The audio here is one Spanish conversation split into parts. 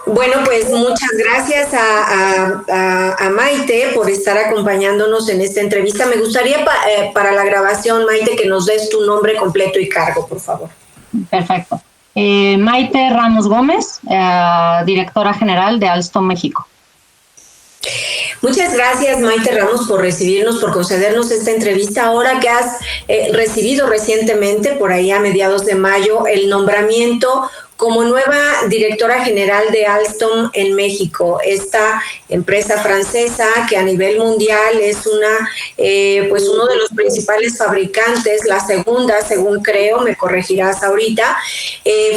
Bueno, pues muchas gracias a Maite por estar acompañándonos en esta entrevista. Me gustaría para la grabación, Maite, que nos des tu nombre completo y cargo, por favor. Perfecto. Maite Ramos Gómez, directora general de Alstom México. Muchas gracias, Maite Ramos, por recibirnos, por concedernos esta entrevista. Ahora que has recibido recientemente, por ahí a mediados de mayo, el nombramiento como nueva directora general de Alstom en México, esta empresa francesa que a nivel mundial es pues uno de los principales fabricantes, la segunda, según creo, me corregirás ahorita,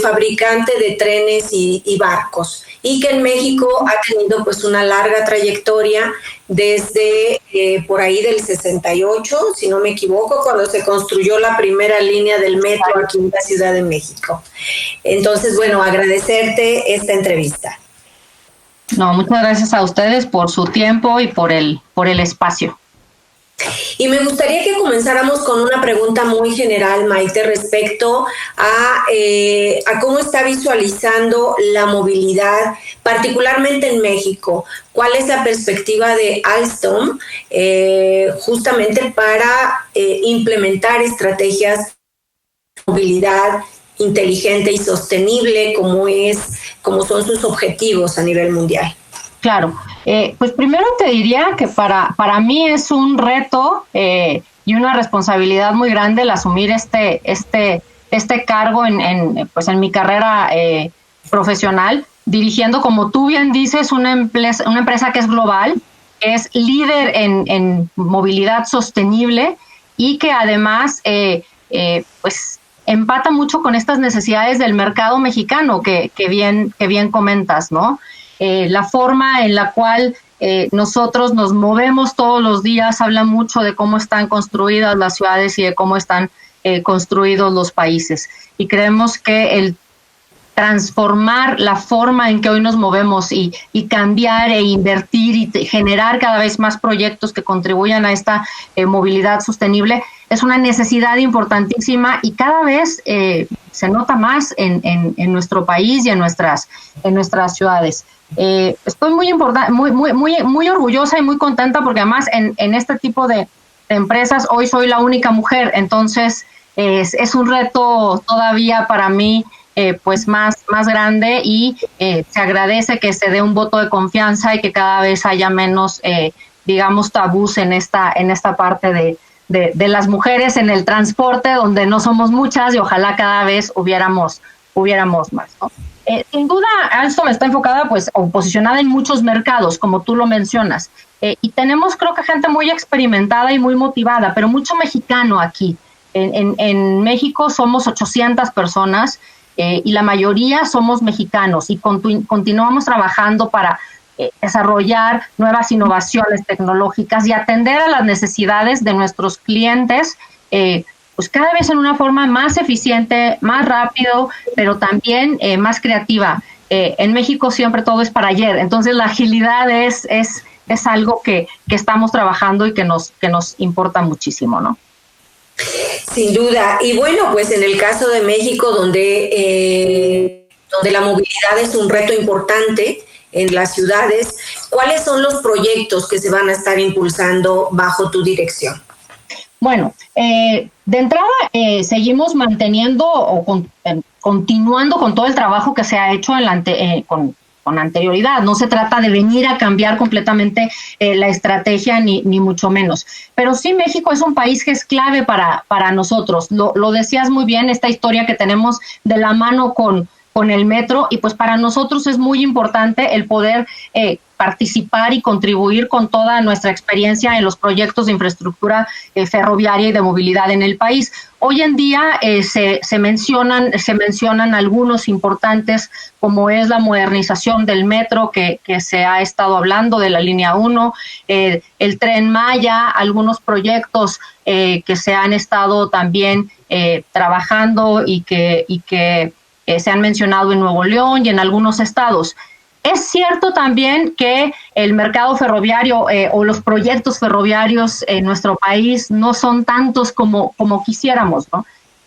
fabricante de trenes y barcos, y que en México ha tenido pues una larga trayectoria desde por ahí del 68, si no me equivoco, cuando se construyó la primera línea del metro aquí en la Ciudad de México. Entonces, bueno, agradecerte esta entrevista. No, muchas gracias a ustedes por su tiempo y por el espacio. Y me gustaría que comenzáramos con una pregunta muy general, Maite, respecto a cómo está visualizando la movilidad, particularmente en México. ¿Cuál es la perspectiva de Alstom justamente para implementar estrategias de movilidad inteligente y sostenible, como son sus objetivos a nivel mundial? Claro, pues primero te diría que para mí es un reto y una responsabilidad muy grande el asumir este cargo en mi carrera profesional, dirigiendo, como tú bien dices, una empresa que es global, que es líder en movilidad sostenible y que además pues empata mucho con estas necesidades del mercado mexicano que bien comentas, ¿no? La forma en la cual nosotros nos movemos todos los días habla mucho de cómo están construidas las ciudades y de cómo están construidos los países. Y creemos que el transformar la forma en que hoy nos movemos y cambiar e invertir y generar cada vez más proyectos que contribuyan a esta movilidad sostenible es una necesidad importantísima y cada vez se nota más en nuestro país y en nuestras ciudades. Estoy muy orgullosa y muy contenta porque además en este tipo de empresas hoy soy la única mujer, entonces es un reto todavía para mí pues más grande y se agradece que se dé un voto de confianza y que cada vez haya menos digamos tabús en esta parte de las mujeres en el transporte, donde no somos muchas y ojalá cada vez hubiéramos más, ¿no? Sin duda, Alstom está enfocada pues o posicionada en muchos mercados, como tú lo mencionas, y tenemos creo que gente muy experimentada y muy motivada, pero mucho mexicano aquí. En México somos 800 personas y la mayoría somos mexicanos y continuamos trabajando para desarrollar nuevas innovaciones tecnológicas y atender a las necesidades de nuestros clientes pues cada vez en una forma más eficiente, más rápido, pero también más creativa. En México siempre todo es para ayer, entonces la agilidad es algo que estamos trabajando y que nos importa muchísimo, ¿no? Sin duda. Y bueno, pues en el caso de México, donde la movilidad es un reto importante en las ciudades, ¿cuáles son los proyectos que se van a estar impulsando bajo tu dirección? Bueno, de entrada seguimos manteniendo o continuando con todo el trabajo que se ha hecho con anterioridad. No se trata de venir a cambiar completamente la estrategia ni mucho menos. Pero sí, México es un país que es clave para nosotros. Lo decías muy bien, esta historia que tenemos de la mano con el metro, y pues para nosotros es muy importante el poder participar y contribuir con toda nuestra experiencia en los proyectos de infraestructura ferroviaria y de movilidad en el país. Hoy en día se mencionan algunos importantes, como es la modernización del metro que se ha estado hablando, de la línea 1, el Tren Maya, algunos proyectos que se han estado también trabajando y que se han mencionado en Nuevo León y en algunos estados. Es cierto también que el mercado ferroviario o los proyectos ferroviarios en nuestro país no son tantos como quisiéramos, ¿no?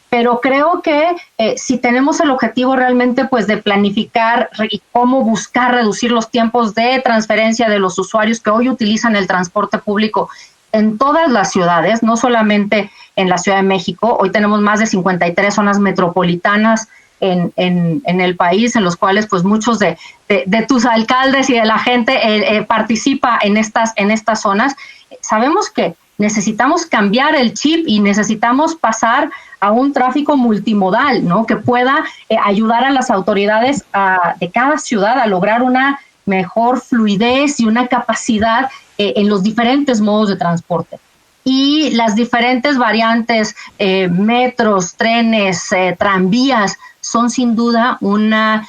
Pero creo que si tenemos el objetivo realmente pues de planificar y cómo buscar reducir los tiempos de transferencia de los usuarios que hoy utilizan el transporte público en todas las ciudades, no solamente en la Ciudad de México, hoy tenemos más de 53 zonas metropolitanas en el país, en los cuales pues muchos de tus alcaldes y de la gente participa en estas zonas. Sabemos que necesitamos cambiar el chip y necesitamos pasar a un tráfico multimodal, ¿no? Que pueda ayudar a las autoridades de cada ciudad a lograr una mejor fluidez y una capacidad en los diferentes modos de transporte. Y las diferentes variantes, metros, trenes, tranvías, son sin duda una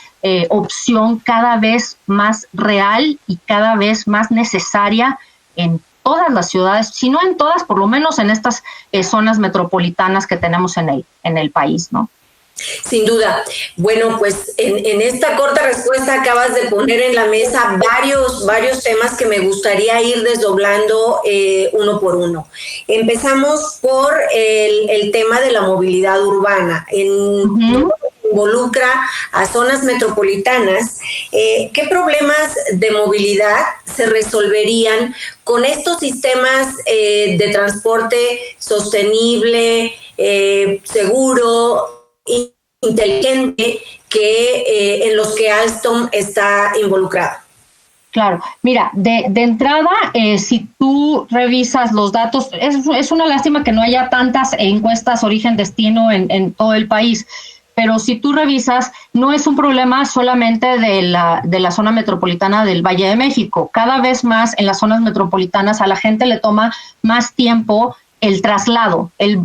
opción cada vez más real y cada vez más necesaria en todas las ciudades, si no en todas, por lo menos en estas zonas metropolitanas que tenemos en el país, ¿no? Sin duda. Bueno, pues en esta corta respuesta acabas de poner en la mesa varios temas que me gustaría ir desdoblando uno por uno. Empezamos por el tema de la movilidad urbana. Involucra a zonas metropolitanas. ¿Qué problemas de movilidad se resolverían con estos sistemas de transporte sostenible, seguro, inteligente, en los que Alstom está involucrado? Claro, mira, de entrada, si tú revisas los datos, es una lástima que no haya tantas encuestas origen-destino en todo el país, pero si tú revisas, no es un problema solamente de la zona metropolitana del Valle de México. Cada vez más en las zonas metropolitanas a la gente le toma más tiempo el traslado, el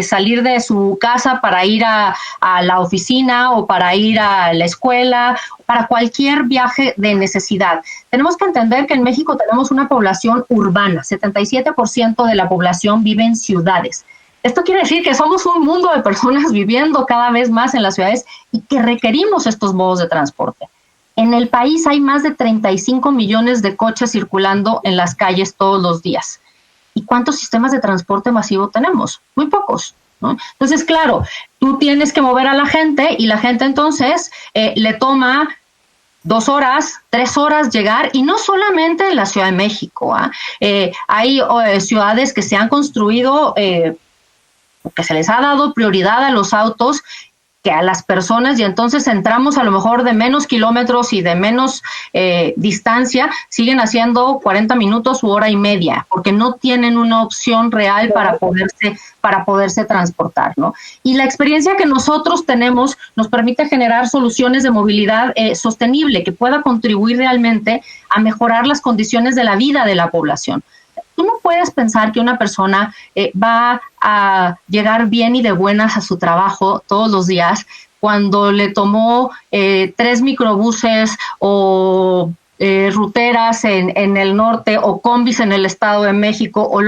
salir de su casa para ir a la oficina o para ir a la escuela, para cualquier viaje de necesidad. Tenemos que entender que en México tenemos una población urbana, 77% de la población vive en ciudades. Esto quiere decir que somos un mundo de personas viviendo cada vez más en las ciudades y que requerimos estos modos de transporte. En el país hay más de 35 millones de coches circulando en las calles todos los días. ¿Y cuántos sistemas de transporte masivo tenemos? Muy pocos, ¿no? Entonces, claro, tú tienes que mover a la gente y la gente entonces le toma 2 horas, 3 horas llegar, y no solamente en la Ciudad de México. Hay ciudades que se han construido que se les ha dado prioridad a los autos que a las personas, y entonces entramos a lo mejor de menos kilómetros y de menos distancia, siguen haciendo 40 minutos u hora y media, porque no tienen una opción real para poderse transportar, ¿no? Y la experiencia que nosotros tenemos nos permite generar soluciones de movilidad sostenible que pueda contribuir realmente a mejorar las condiciones de la vida de la población. Tú no puedes pensar que una persona va a llegar bien y de buenas a su trabajo todos los días cuando le tomó 3 microbuses o ruteras en el norte o combis en el Estado de México o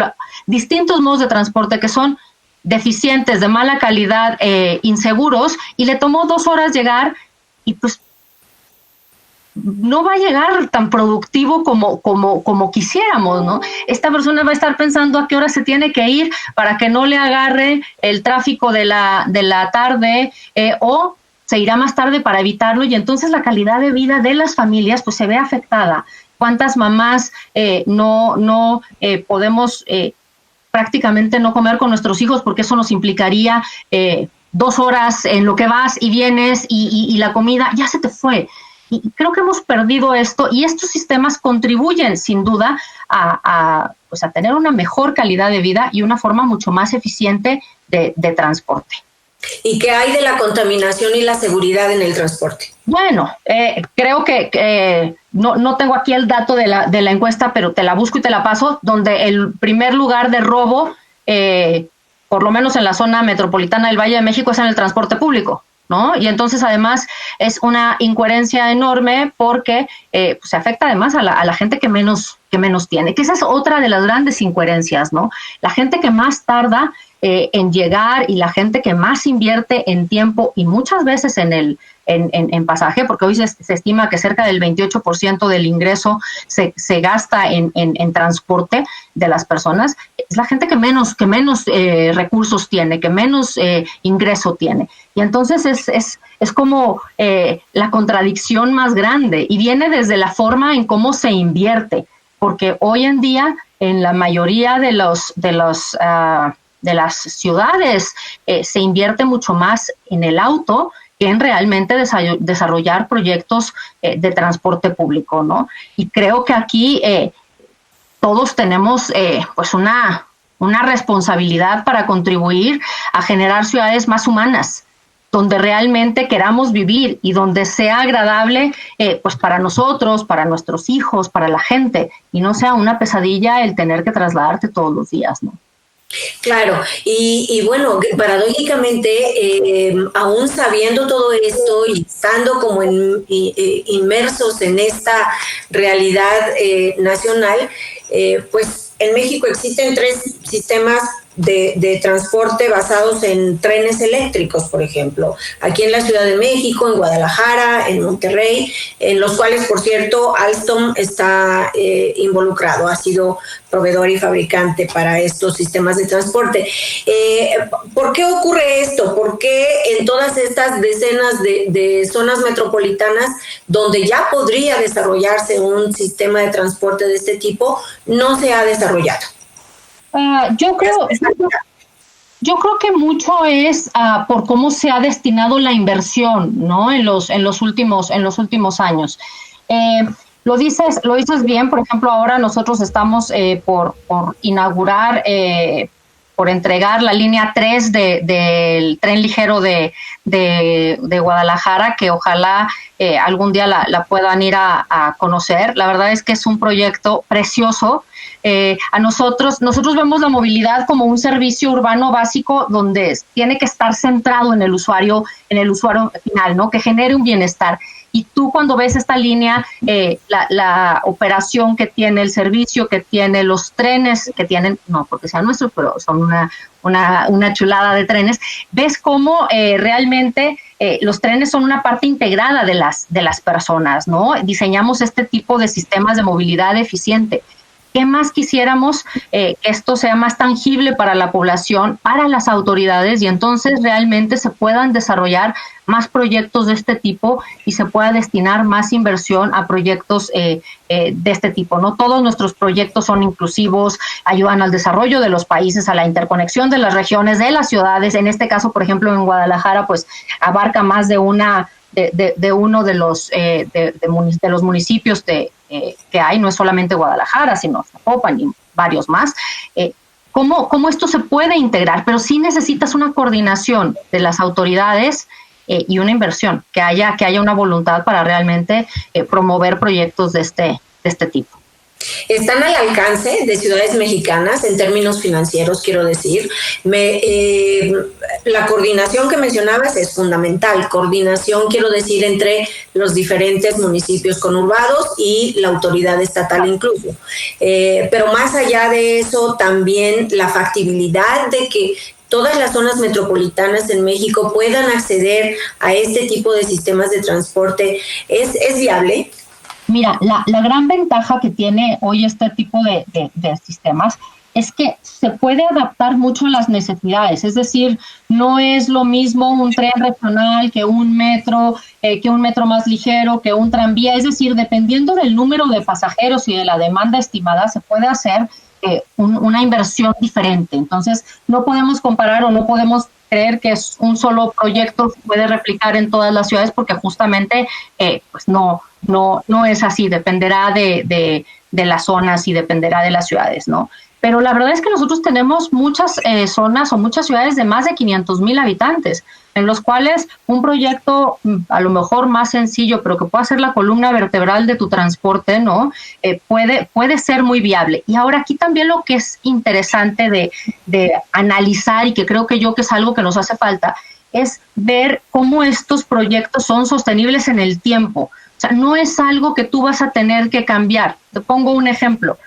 distintos modos de transporte que son deficientes, de mala calidad, inseguros, y le tomó 2 horas llegar y pues no va a llegar tan productivo como quisiéramos, ¿no? Esta persona va a estar pensando a qué hora se tiene que ir para que no le agarre el tráfico de la tarde o se irá más tarde para evitarlo, y entonces la calidad de vida de las familias pues se ve afectada. ¿Cuántas mamás no podemos prácticamente no comer con nuestros hijos porque eso nos implicaría 2 horas en lo que vas y vienes y la comida ya se te fue? Y creo que hemos perdido esto, y estos sistemas contribuyen sin duda a tener una mejor calidad de vida y una forma mucho más eficiente de transporte. ¿Y qué hay de la contaminación y la seguridad en el transporte? Bueno, creo que no tengo aquí el dato de la encuesta, pero te la busco y te la paso, donde el primer lugar de robo, por lo menos en la zona metropolitana del Valle de México, es en el transporte público, ¿no? Y entonces además es una incoherencia enorme porque se afecta además a la gente que menos menos tiene, que esa es otra de las grandes incoherencias, ¿no? La gente que más tarda en llegar y la gente que más invierte en tiempo y muchas veces en pasaje, porque hoy se estima que cerca del 28% del ingreso se gasta en transporte de las personas, es la gente que menos recursos tiene, que menos ingreso tiene. Y entonces es como la contradicción más grande y viene desde la forma en cómo se invierte, porque hoy en día en la mayoría de las ciudades se invierte mucho más en el auto que en realmente desarrollar proyectos de transporte público, ¿no? Y creo que aquí todos tenemos pues una responsabilidad para contribuir a generar ciudades más humanas, donde realmente queramos vivir y donde sea agradable pues para nosotros, para nuestros hijos, para la gente, y no sea una pesadilla el tener que trasladarte todos los días, ¿no? Claro, y bueno, paradójicamente, aún sabiendo todo esto y estando como inmersos en esta realidad nacional, pues en México existen 3 sistemas de transporte basados en trenes eléctricos, por ejemplo, aquí en la Ciudad de México, en Guadalajara, en Monterrey, en los cuales, por cierto, Alstom está involucrado, ha sido proveedor y fabricante para estos sistemas de transporte. ¿Por qué ocurre esto? ¿Por qué en todas estas decenas de zonas metropolitanas donde ya podría desarrollarse un sistema de transporte de este tipo no se ha desarrollado? Yo creo que mucho es por cómo se ha destinado la inversión, ¿no? En los últimos años. Lo dices bien. Por ejemplo, ahora nosotros estamos por inaugurar, por entregar la línea 3 del tren ligero de Guadalajara, que ojalá algún día la puedan ir a conocer. La verdad es que es un proyecto precioso. A nosotros vemos la movilidad como un servicio urbano básico donde tiene que estar centrado en el usuario final, ¿no? Que genere un bienestar. Y tú cuando ves esta línea, la operación que tiene, el servicio que tiene, los trenes que tienen, no porque sean nuestros, pero son una chulada de trenes, ves cómo realmente los trenes son una parte integrada de las personas, ¿no? Diseñamos este tipo de sistemas de movilidad eficiente. ¿Qué más quisiéramos que esto sea más tangible para la población, para las autoridades, y entonces realmente se puedan desarrollar más proyectos de este tipo y se pueda destinar más inversión a proyectos de este tipo? No todos nuestros proyectos son inclusivos, ayudan al desarrollo de los países, a la interconexión de las regiones, de las ciudades. En este caso, por ejemplo, en Guadalajara, pues abarca más de uno de los municipios que hay, no es solamente Guadalajara, sino Zapopan y varios más. ¿Cómo esto se puede integrar? Pero sí necesitas una coordinación de las autoridades y una inversión, que haya una voluntad para realmente promover proyectos de este tipo. Están al alcance de ciudades mexicanas en términos financieros, quiero decir. La coordinación que mencionabas es fundamental. Coordinación, quiero decir, entre los diferentes municipios conurbados y la autoridad estatal incluso. Pero más allá de eso, también la factibilidad de que todas las zonas metropolitanas en México puedan acceder a este tipo de sistemas de transporte es viable. Mira, la gran ventaja que tiene hoy este tipo de sistemas es que se puede adaptar mucho a las necesidades. Es decir, no es lo mismo un tren regional que un metro más ligero, que un tranvía. Es decir, dependiendo del número de pasajeros y de la demanda estimada, se puede hacer una inversión diferente. Entonces, no podemos comparar o no podemos creer que es un solo proyecto que puede replicar en todas las ciudades, porque justamente pues no es así. Dependerá de las zonas y dependerá de las ciudades, ¿no? Pero la verdad es que nosotros tenemos muchas zonas o muchas ciudades de más de 500,000 habitantes, en los cuales un proyecto a lo mejor más sencillo, pero que pueda ser la columna vertebral de tu transporte, ¿no? Puede ser muy viable. Y ahora aquí también lo que es interesante de analizar, y que creo que es algo que nos hace falta, es ver cómo estos proyectos son sostenibles en el tiempo. O sea, no es algo que tú vas a tener que cambiar. Te pongo un ejemplo.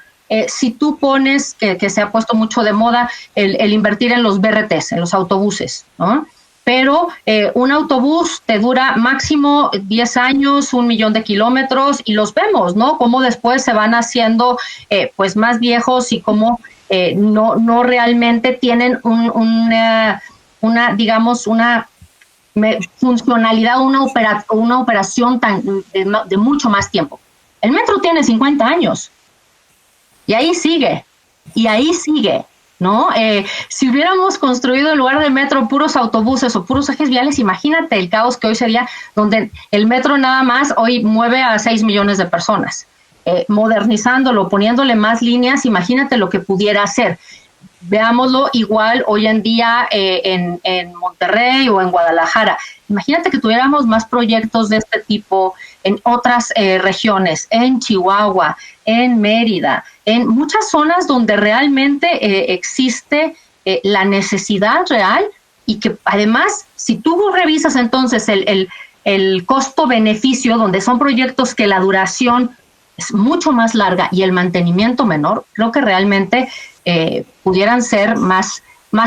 Si tú pones, que se ha puesto mucho de moda, el invertir en los BRTs, en los autobuses, ¿no? Pero un autobús te dura máximo 10 años, 1 millón de kilómetros, y los vemos, ¿no? Cómo después se van haciendo pues más viejos y cómo no realmente tienen una funcionalidad, una operación de mucho más tiempo. El metro tiene 50 años y ahí sigue, ¿no? Si hubiéramos construido en lugar de metro puros autobuses o puros ejes viales, imagínate el caos que hoy sería, donde el metro nada más hoy mueve a 6 millones de personas. Modernizándolo, poniéndole más líneas, imagínate lo que pudiera hacer. Veámoslo igual hoy en día en Monterrey o en Guadalajara. Imagínate que tuviéramos más proyectos de este tipo en otras regiones, en Chihuahua, en Mérida, en muchas zonas donde realmente existe la necesidad real, y que además, si tú revisas entonces el costo-beneficio, donde son proyectos que la duración es mucho más larga y el mantenimiento menor, creo que realmente pudieran ser más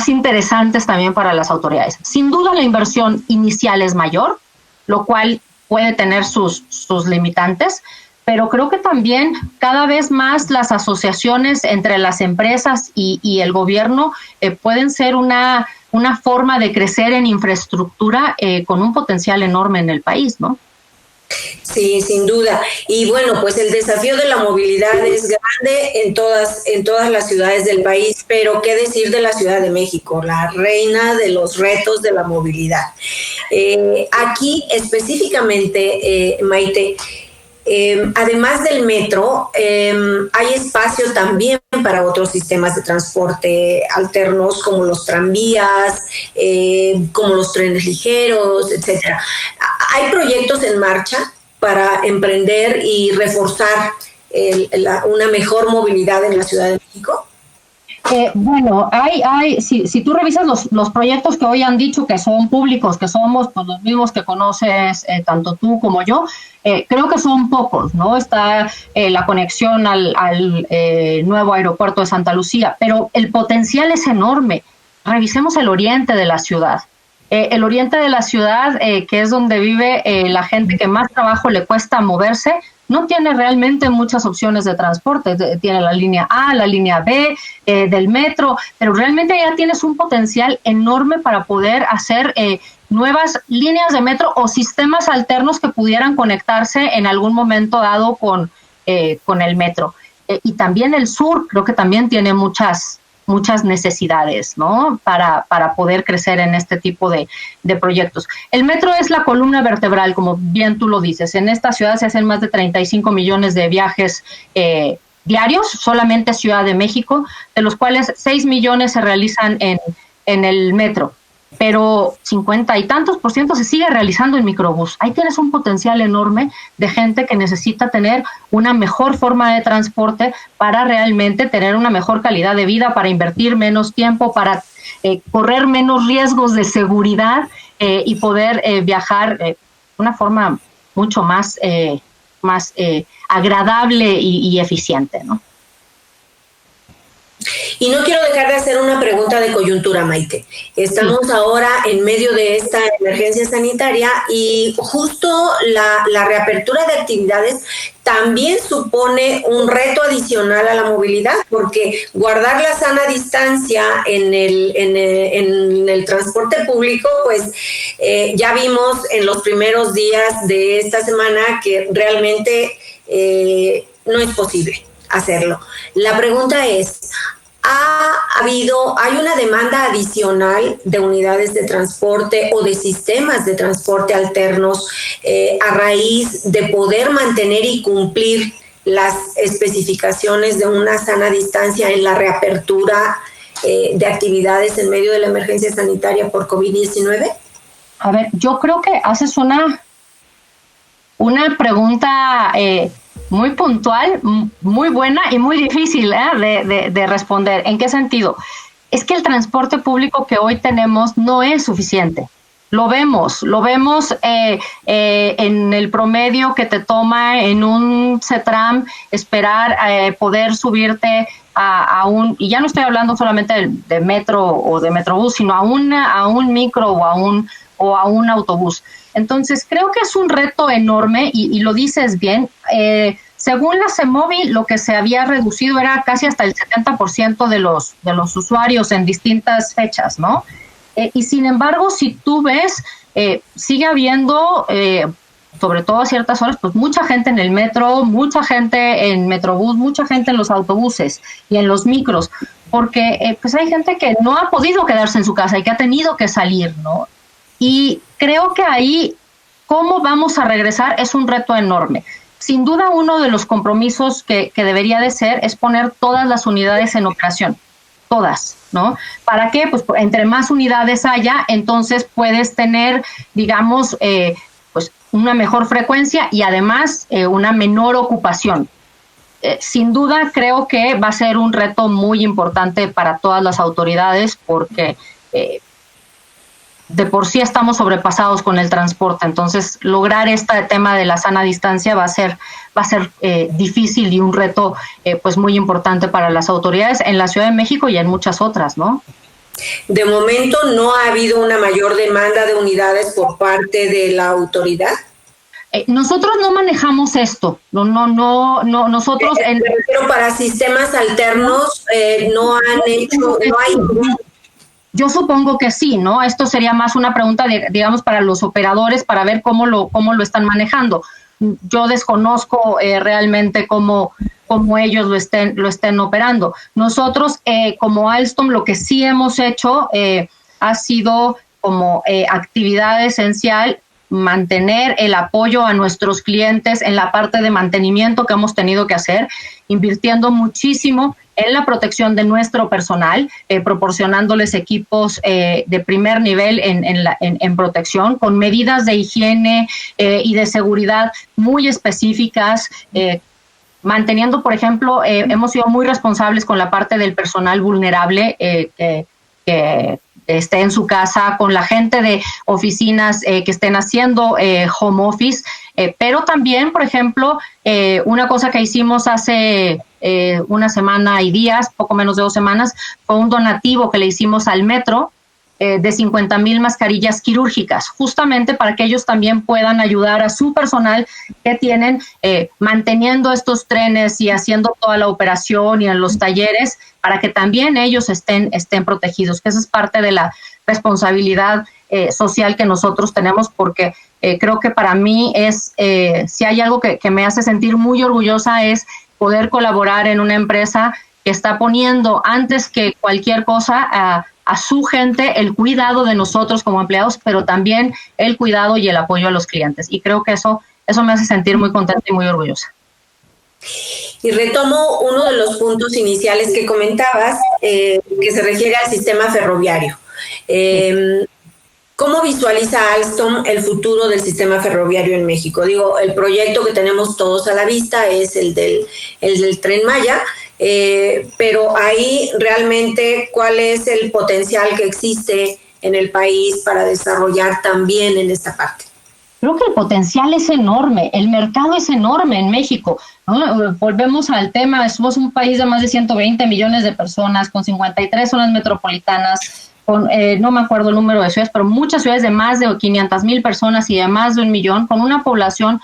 interesantes también para las autoridades. Sin duda la inversión inicial es mayor, lo cual puede tener sus limitantes, pero creo que también cada vez más las asociaciones entre las empresas y el gobierno pueden ser una forma de crecer en infraestructura con un potencial enorme en el país, ¿no? Sí, sin duda. Y bueno, pues el desafío de la movilidad es grande en todas las ciudades del país, pero qué decir de la Ciudad de México, la reina de los retos de la movilidad. Aquí específicamente, Maite, además del metro, hay espacio también para otros sistemas de transporte alternos, como los tranvías, como los trenes ligeros, etcétera. Hay proyectos en marcha para emprender y reforzar una mejor movilidad en la Ciudad de México. Bueno, si tú revisas los proyectos que hoy han dicho que son públicos, que somos pues, los mismos que conoces tanto tú como yo, creo que son pocos, ¿no? Está la conexión al nuevo aeropuerto de Santa Lucía, pero el potencial es enorme. Revisemos el oriente de la ciudad. El oriente de la ciudad, que es donde vive la gente que más trabajo le cuesta moverse, no tiene realmente muchas opciones de transporte. Tiene la línea A, la línea B del metro, pero realmente ya tienes un potencial enorme para poder hacer nuevas líneas de metro o sistemas alternos que pudieran conectarse en algún momento dado con el metro. Y también el sur creo que también tiene muchas necesidades, ¿no? Para poder crecer en este tipo de proyectos. El metro es la columna vertebral, como bien tú lo dices. En esta ciudad se hacen más de 35 millones de viajes diarios, solamente Ciudad de México, de los cuales 6 millones se realizan en el metro, pero 50 y tantos % se sigue realizando en microbús. Ahí tienes un potencial enorme de gente que necesita tener una mejor forma de transporte para realmente tener una mejor calidad de vida, para invertir menos tiempo, para correr menos riesgos de seguridad y poder viajar de una forma mucho más agradable y eficiente, ¿no? Y no quiero dejar de hacer una pregunta de coyuntura, Maite. Estamos ahora en medio de esta emergencia sanitaria y justo la reapertura de actividades también supone un reto adicional a la movilidad, porque guardar la sana distancia en el transporte público, pues ya vimos en los primeros días de esta semana que realmente no es posible hacerlo. La pregunta es, ¿hay una demanda adicional de unidades de transporte o de sistemas de transporte alternos a raíz de poder mantener y cumplir las especificaciones de una sana distancia en la reapertura de actividades en medio de la emergencia sanitaria por COVID-19? A ver, yo creo que haces una pregunta muy puntual, muy buena y muy difícil de responder. ¿En qué sentido? Es que el transporte público que hoy tenemos no es suficiente. Lo vemos en el promedio que te toma en un CETRAM esperar poder subirte a un, y ya no estoy hablando solamente de metro o de metrobús, sino a un micro o a un autobús. Entonces creo que es un reto enorme y lo dices bien. Según la CEMOVI, lo que se había reducido era casi hasta el 70% de los usuarios en distintas fechas, ¿no? Y sin embargo, si tú ves, sigue habiendo, sobre todo a ciertas horas, pues mucha gente en el metro, mucha gente en Metrobús, mucha gente en los autobuses y en los micros, porque pues hay gente que no ha podido quedarse en su casa y que ha tenido que salir, ¿no? Y creo que ahí, ¿cómo vamos a regresar? Es un reto enorme. Sin duda, uno de los compromisos que debería de ser es poner todas las unidades en operación. Todas, ¿no? ¿Para qué? Pues entre más unidades haya, entonces puedes tener, digamos, pues una mejor frecuencia y además una menor ocupación. Sin duda creo que va a ser un reto muy importante para todas las autoridades porque de por sí estamos sobrepasados con el transporte, entonces lograr este tema de la sana distancia va a ser difícil y un reto pues muy importante para las autoridades en la Ciudad de México y en muchas otras, ¿no? De momento no ha habido una mayor demanda de unidades por parte de la autoridad. Nosotros no manejamos esto, no, nosotros... Pero para sistemas alternos no han hecho, no hay... Yo supongo que sí, ¿no? Esto sería más una pregunta, digamos, para los operadores, para ver cómo lo están manejando. Yo desconozco realmente cómo ellos lo estén operando. Nosotros, como Alstom, lo que sí hemos hecho ha sido como actividad esencial mantener el apoyo a nuestros clientes en la parte de mantenimiento que hemos tenido que hacer, invirtiendo muchísimo en la protección de nuestro personal, proporcionándoles equipos de primer nivel en protección, con medidas de higiene y de seguridad muy específicas, manteniendo, por ejemplo, hemos sido muy responsables con la parte del personal vulnerable que esté en su casa, con la gente de oficinas que estén haciendo home office, pero también, por ejemplo, una cosa que hicimos hace una semana y días, poco menos de 2 semanas, fue un donativo que le hicimos al metro de 50,000 mascarillas quirúrgicas, justamente para que ellos también puedan ayudar a su personal que tienen manteniendo estos trenes y haciendo toda la operación y en los talleres, para que también ellos estén protegidos, que esa es parte de la responsabilidad social que nosotros tenemos, porque creo que para mí si hay algo que me hace sentir muy orgullosa es poder colaborar en una empresa que está poniendo antes que cualquier cosa a su gente el cuidado de nosotros como empleados, pero también el cuidado y el apoyo a los clientes. Y creo que eso me hace sentir muy contenta y muy orgullosa. Y retomo uno de los puntos iniciales que comentabas, que se refiere al sistema ferroviario. ¿Cómo visualiza Alstom el futuro del sistema ferroviario en México? Digo, el proyecto que tenemos todos a la vista es el del Tren Maya, pero ahí realmente, ¿cuál es el potencial que existe en el país para desarrollar también en esta parte? Creo que el potencial es enorme, el mercado es enorme en México, ¿no? Volvemos al tema, somos un país de más de 120 millones de personas, con 53 zonas metropolitanas, con, no me acuerdo el número de ciudades, pero muchas ciudades de más de 500,000 personas y de más de 1 millón, con una población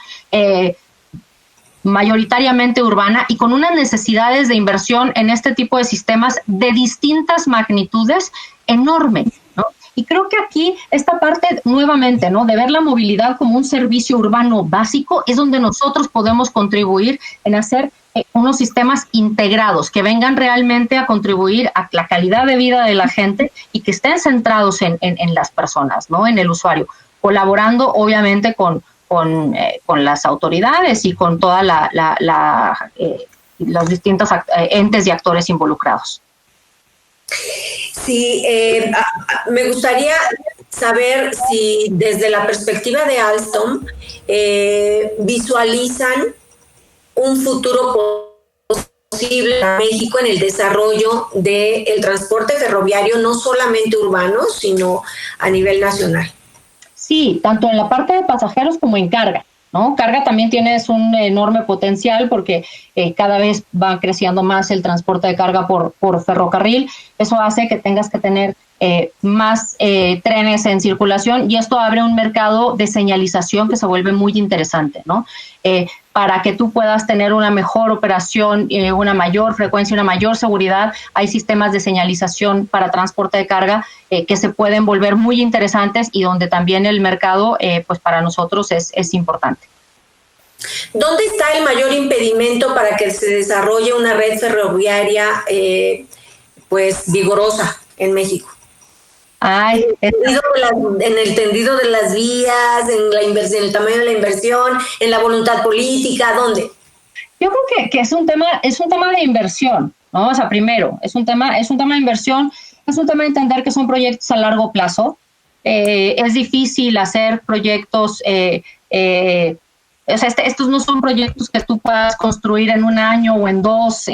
mayoritariamente urbana y con unas necesidades de inversión en este tipo de sistemas de distintas magnitudes enorme, ¿no? Y creo que aquí esta parte nuevamente, ¿no?, de ver la movilidad como un servicio urbano básico es donde nosotros podemos contribuir en hacer unos sistemas integrados que vengan realmente a contribuir a la calidad de vida de la gente y que estén centrados en las personas, ¿no?, en el usuario, colaborando obviamente con las autoridades y con toda los distintos entes y actores involucrados. Sí, me gustaría saber si desde la perspectiva de Alstom visualizan un futuro posible en México en el desarrollo del transporte ferroviario, no solamente urbano, sino a nivel nacional. Sí, tanto en la parte de pasajeros como en carga, ¿no? Carga también tienes un enorme potencial porque cada vez va creciendo más el transporte de carga por ferrocarril. Eso hace que tengas que tener más trenes en circulación y esto abre un mercado de señalización que se vuelve muy interesante, ¿no? Para que tú puedas tener una mejor operación, una mayor frecuencia, una mayor seguridad, hay sistemas de señalización para transporte de carga que se pueden volver muy interesantes y donde también el mercado, pues para nosotros es importante. ¿Dónde está el mayor impedimento para que se desarrolle una red ferroviaria pues vigorosa en México? Ay, en el tendido de las vías, en la inversión, en el tamaño de la inversión, en la voluntad política, ¿dónde? Yo creo que es un tema de inversión, ¿no? O sea, primero, es un tema de inversión, es un tema de entender que son proyectos a largo plazo. Es difícil hacer proyectos, o sea, estos no son proyectos que tú puedas construir en un año o en dos,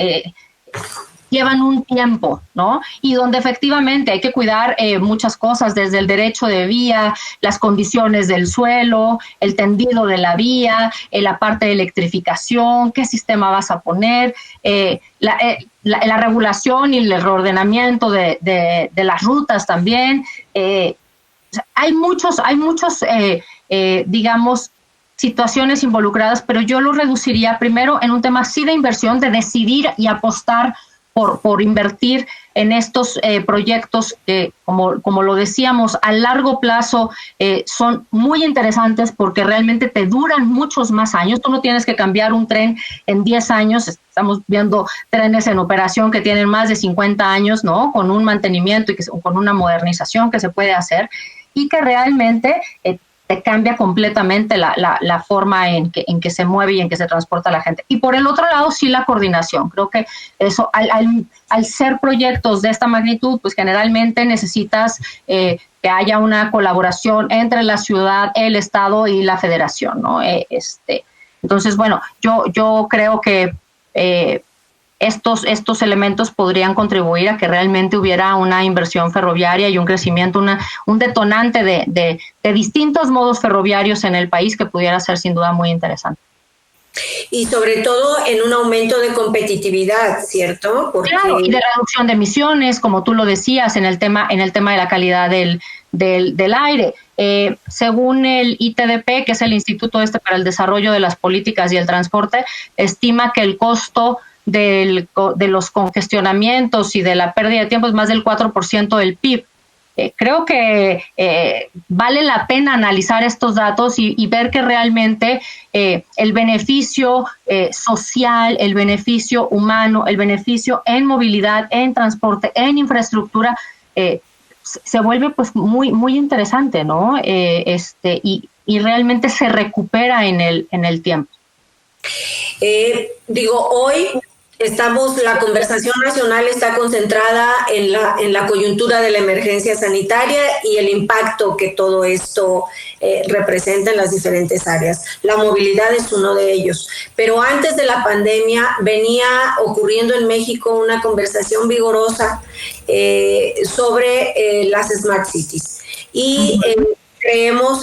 llevan un tiempo, ¿no? Y donde efectivamente hay que cuidar muchas cosas, desde el derecho de vía, las condiciones del suelo, el tendido de la vía, la parte de electrificación, qué sistema vas a poner, la regulación y el reordenamiento de las rutas también. Hay muchos, digamos, situaciones involucradas, pero yo lo reduciría primero en un tema sí de inversión, de decidir y apostar por invertir en estos proyectos que, como lo decíamos, a largo plazo son muy interesantes porque realmente te duran muchos más años. Tú no tienes que cambiar un tren en 10 años. Estamos viendo trenes en operación que tienen más de 50 años, ¿no? Con un mantenimiento y con una modernización que se puede hacer y que realmente te cambia completamente la forma en que se mueve y en que se transporta la gente. Y por el otro lado, sí la coordinación. Creo que eso, al ser proyectos de esta magnitud, pues generalmente necesitas que haya una colaboración entre la ciudad, el estado y la federación, ¿no? Entonces, bueno, yo creo que estos elementos podrían contribuir a que realmente hubiera una inversión ferroviaria y un crecimiento, un detonante de distintos modos ferroviarios en el país que pudiera ser sin duda muy interesante. Y sobre todo en un aumento de competitividad, ¿cierto? Porque claro, y de reducción de emisiones, como tú lo decías, en el tema de la calidad del aire. Según el ITDP, que es el Instituto para el Desarrollo de las Políticas y el Transporte, estima que el costo de los congestionamientos y de la pérdida de tiempo es más del 4% del PIB. Creo que vale la pena analizar estos datos y ver que realmente el beneficio social, el beneficio humano, el beneficio en movilidad, en transporte, en infraestructura, se vuelve pues muy, muy interesante, ¿no? Y realmente se recupera en el tiempo. Hoy la conversación nacional está concentrada en la coyuntura de la emergencia sanitaria y el impacto que todo esto representa en las diferentes áreas. La movilidad es uno de ellos. Pero antes de la pandemia venía ocurriendo en México una conversación vigorosa sobre las Smart Cities. Y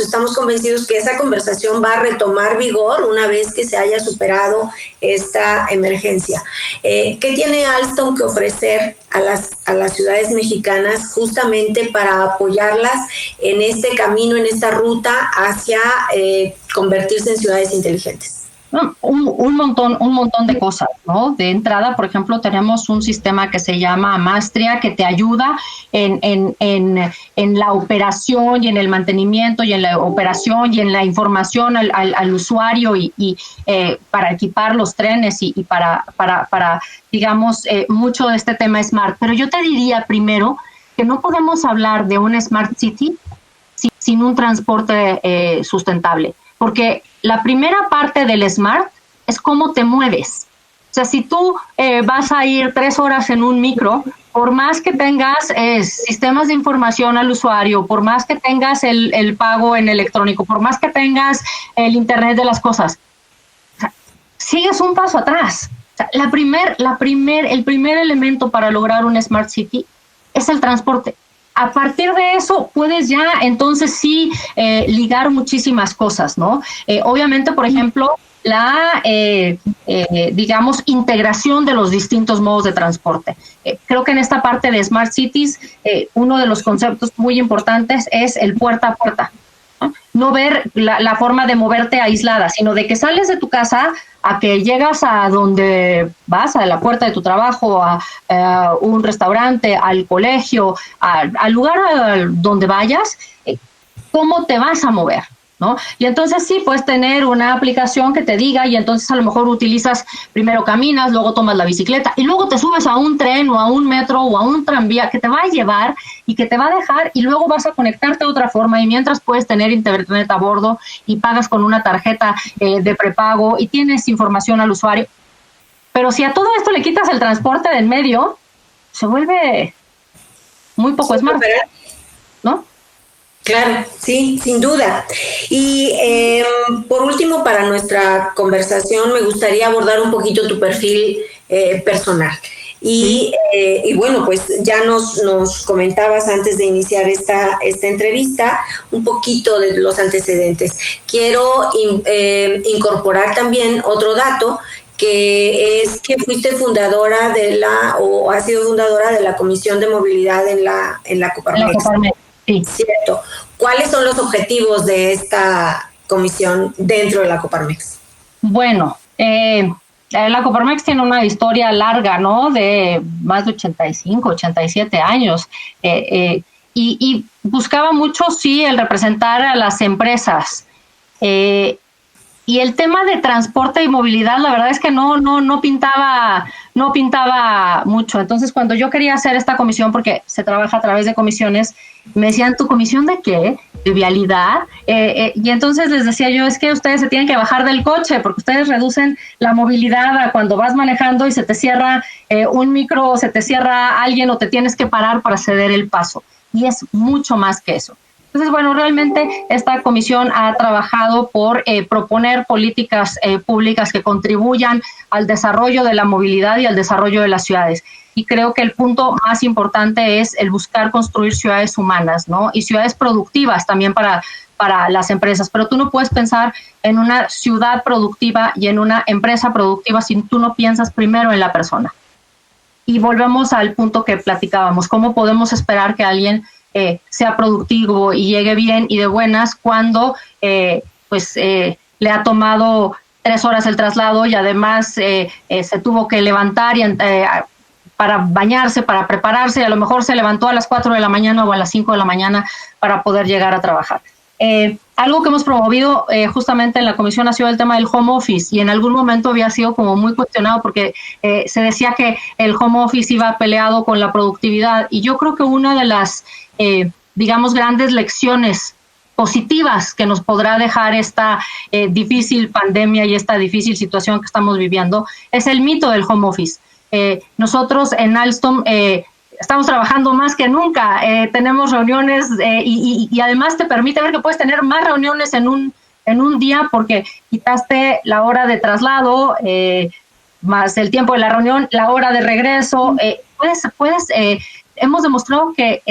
estamos convencidos que esa conversación va a retomar vigor una vez que se haya superado esta emergencia. ¿Qué tiene Alstom que ofrecer a las ciudades mexicanas justamente para apoyarlas en este camino, en esta ruta hacia convertirse en ciudades inteligentes? Un montón de cosas, ¿no? De entrada, por ejemplo, tenemos un sistema que se llama Mastria que te ayuda en la operación y en el mantenimiento y en la operación y en la información al usuario y para equipar los trenes y para digamos, mucho de este tema Smart. Pero yo te diría primero que no podemos hablar de una Smart City sin un transporte sustentable, porque la primera parte del Smart es cómo te mueves. O sea, si tú vas a ir 3 horas en un micro, por más que tengas sistemas de información al usuario, por más que tengas el pago en electrónico, por más que tengas el Internet de las cosas, o sea, sigues un paso atrás. O sea, el primer elemento para lograr un Smart City es el transporte. a partir de eso puedes ya entonces sí ligar muchísimas cosas, ¿no? Obviamente, por ejemplo, la, digamos, integración de los distintos modos de transporte. Creo que en esta parte de Smart Cities, uno de los conceptos muy importantes es el puerta a puerta. No ver la forma de moverte aislada, sino de que sales de tu casa a que llegas a donde vas, a la puerta de tu trabajo, a un restaurante, al colegio, al lugar donde vayas, ¿cómo te vas a mover? ¿No? Y entonces sí, puedes tener una aplicación que te diga y entonces a lo mejor utilizas, primero caminas, luego tomas la bicicleta y luego te subes a un tren o a un metro o a un tranvía que te va a llevar y que te va a dejar y luego vas a conectarte de otra forma y mientras puedes tener internet a bordo y pagas con una tarjeta de prepago y tienes información al usuario. Pero si a todo esto le quitas el transporte del medio, se vuelve muy poco smart, ¿no? Claro, sí, sin duda. Y por último, para nuestra conversación, me gustaría abordar un poquito tu perfil personal. Y bueno, pues ya nos comentabas antes de iniciar esta entrevista un poquito de los antecedentes. Quiero incorporar también otro dato, que es que fuiste fundadora o has sido fundadora de la Comisión de Movilidad en la Coparmex. Sí. Cierto. ¿Cuáles son los objetivos de esta comisión dentro de la Coparmex? Bueno, la Coparmex tiene una historia larga, ¿no? De más de 85, 87 años. Y buscaba mucho, sí, el representar a las empresas. Y el tema de transporte y movilidad, la verdad es que no pintaba mucho. Entonces, cuando yo quería hacer esta comisión, porque se trabaja a través de comisiones, me decían, ¿tu comisión de qué? ¿De vialidad? Y entonces les decía yo, es que ustedes se tienen que bajar del coche, porque ustedes reducen la movilidad a cuando vas manejando y se te cierra un micro, o se te cierra alguien, o te tienes que parar para ceder el paso. Y es mucho más que eso. Entonces, bueno, realmente esta comisión ha trabajado por proponer políticas públicas que contribuyan al desarrollo de la movilidad y al desarrollo de las ciudades. Y creo que el punto más importante es el buscar construir ciudades humanas, ¿no? Y ciudades productivas también para las empresas. Pero tú no puedes pensar en una ciudad productiva y en una empresa productiva si tú no piensas primero en la persona. Y volvemos al punto que platicábamos, ¿cómo podemos esperar que alguien sea productivo y llegue bien y de buenas cuando le ha tomado 3 horas el traslado y además se tuvo que levantar para bañarse, para prepararse, y a lo mejor se levantó a las 4 de la mañana o a las 5 de la mañana para poder llegar a trabajar? Algo que hemos promovido justamente en la comisión ha sido el tema del home office, y en algún momento había sido como muy cuestionado porque se decía que el home office iba peleado con la productividad, y yo creo que una de las digamos, grandes lecciones positivas que nos podrá dejar esta difícil pandemia y esta difícil situación que estamos viviendo es el mito del home office. Nosotros en Alstom estamos trabajando más que nunca, tenemos reuniones y además te permite ver que puedes tener más reuniones en un día porque quitaste la hora de traslado, más el tiempo de la reunión, la hora de regreso. Hemos demostrado que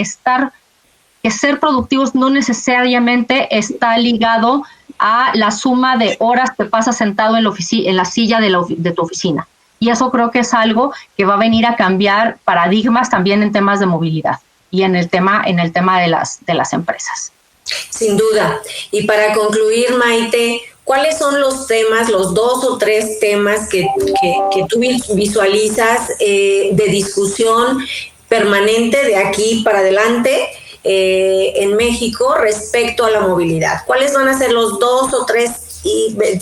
ser productivos no necesariamente está ligado a la suma de horas que pasas sentado en la silla de tu oficina. Y eso creo que es algo que va a venir a cambiar paradigmas también en temas de movilidad y en el tema de las empresas. Sin duda. Y para concluir, Maite, ¿cuáles son los temas, los 2 o 3 temas que tú visualizas de discusión permanente de aquí para adelante en México respecto a la movilidad? ¿Cuáles van a ser los 2 o 3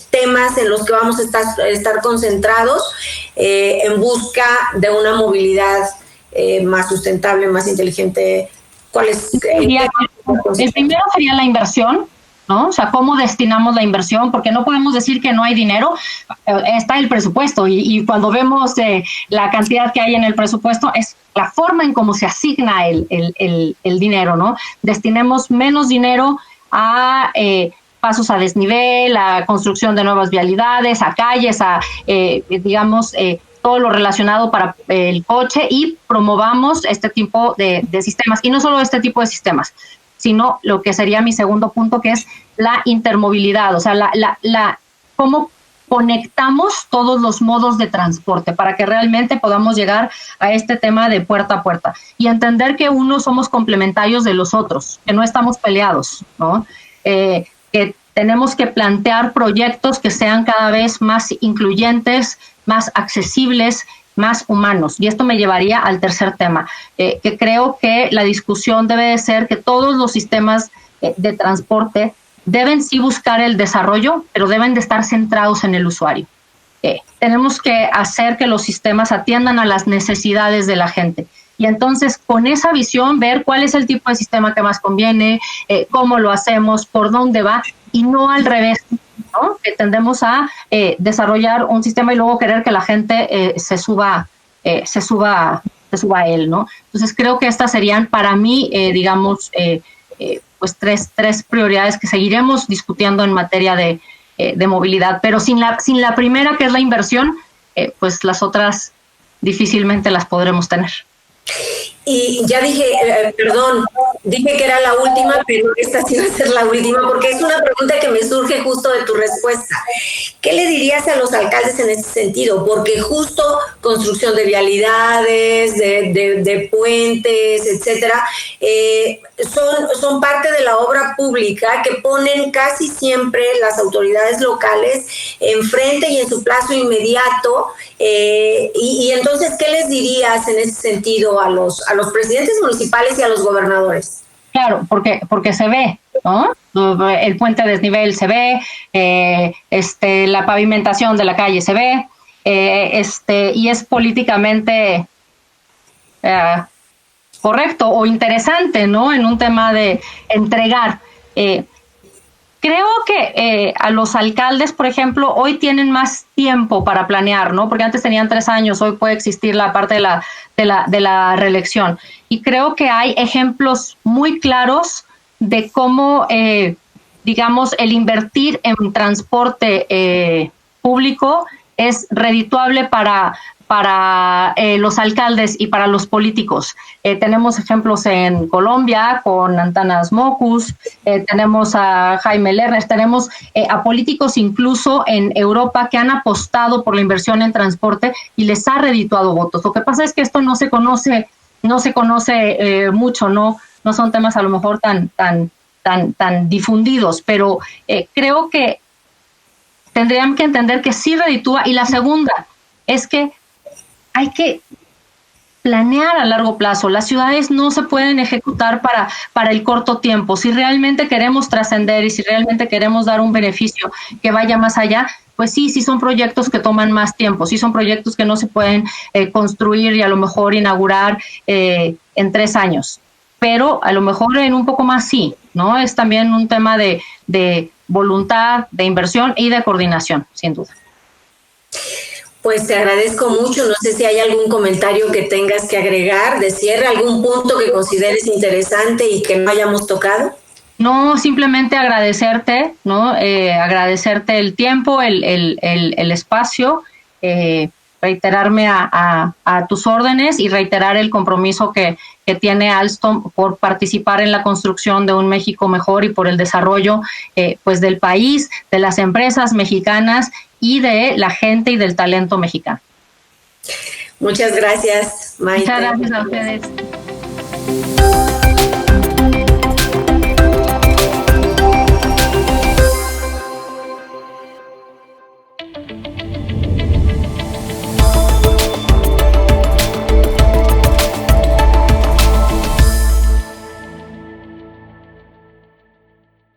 temas en los que vamos a estar concentrados en busca de una movilidad más sustentable, más inteligente? ¿Cuáles? El primero sería la inversión, ¿no? O sea, ¿cómo destinamos la inversión? Porque no podemos decir que no hay dinero, está el presupuesto y cuando vemos la cantidad que hay en el presupuesto es la forma en cómo se asigna el dinero, ¿no? Destinemos menos dinero a pasos a desnivel, a construcción de nuevas vialidades, a calles, a, todo lo relacionado para el coche y promovamos este tipo de sistemas. Y no solo este tipo de sistemas, sino lo que sería mi segundo punto, que es la intermovilidad, o sea, cómo conectamos todos los modos de transporte para que realmente podamos llegar a este tema de puerta a puerta y entender que unos somos complementarios de los otros, que no estamos peleados, ¿no? Que tenemos que plantear proyectos que sean cada vez más incluyentes, más accesibles, más humanos. Y esto me llevaría al tercer tema, que creo que la discusión debe de ser que todos los sistemas de transporte deben sí buscar el desarrollo, pero deben de estar centrados en el usuario. Tenemos que hacer que los sistemas atiendan a las necesidades de la gente. Y entonces, con esa visión, ver cuál es el tipo de sistema que más conviene, cómo lo hacemos, por dónde va, y no al revés, ¿no? Que tendemos a desarrollar un sistema y luego querer que la gente se suba a él, ¿no? Entonces, creo que estas serían para mí, pues tres prioridades que seguiremos discutiendo en materia de movilidad, pero sin la primera, que es la inversión, pues las otras difícilmente las podremos tener. Y ya dije que era la última, pero esta sí va a ser la última, porque es una pregunta que me surge justo de tu respuesta. ¿Qué le dirías a los alcaldes en ese sentido? Porque justo construcción de vialidades, de puentes, etcétera, son parte de la obra pública que ponen casi siempre las autoridades locales enfrente y en su plazo inmediato. Y entonces, ¿qué les dirías en ese sentido a los presidentes municipales y a los gobernadores? Claro, porque se ve, ¿no? El puente de desnivel se ve, la pavimentación de la calle se ve, y es políticamente correcto o interesante, ¿no? En un tema de entregar. Creo que a los alcaldes, por ejemplo, hoy tienen más tiempo para planear, ¿no? Porque antes tenían 3 años, hoy puede existir la parte de la reelección. Y creo que hay ejemplos muy claros de cómo, digamos, el invertir en transporte público es redituable para los alcaldes y para los políticos. Tenemos ejemplos en Colombia con Antanas Mockus, tenemos a Jaime Lerner, tenemos a políticos incluso en Europa que han apostado por la inversión en transporte y les ha redituado votos. Lo que pasa es que esto no se conoce mucho, no son temas a lo mejor tan difundidos, pero creo que tendrían que entender que sí reditúa. Y la segunda es que hay que planear a largo plazo. Las ciudades no se pueden ejecutar para el corto tiempo. Si realmente queremos trascender y si realmente queremos dar un beneficio que vaya más allá, pues sí son proyectos que toman más tiempo, sí son proyectos que no se pueden construir y a lo mejor inaugurar en 3 años. Pero a lo mejor en un poco más sí, ¿no? Es también un tema de voluntad, de inversión y de coordinación, sin duda. Pues te agradezco mucho. No sé si hay algún comentario que tengas que agregar de cierre, algún punto que consideres interesante y que no hayamos tocado. No, simplemente agradecerte, ¿no? Agradecerte el tiempo, el espacio, reiterarme a tus órdenes y reiterar el compromiso que tiene Alstom por participar en la construcción de un México mejor y por el desarrollo pues del país, de las empresas mexicanas y de la gente y del talento mexicano. Muchas gracias, Maite. Muchas gracias a ustedes.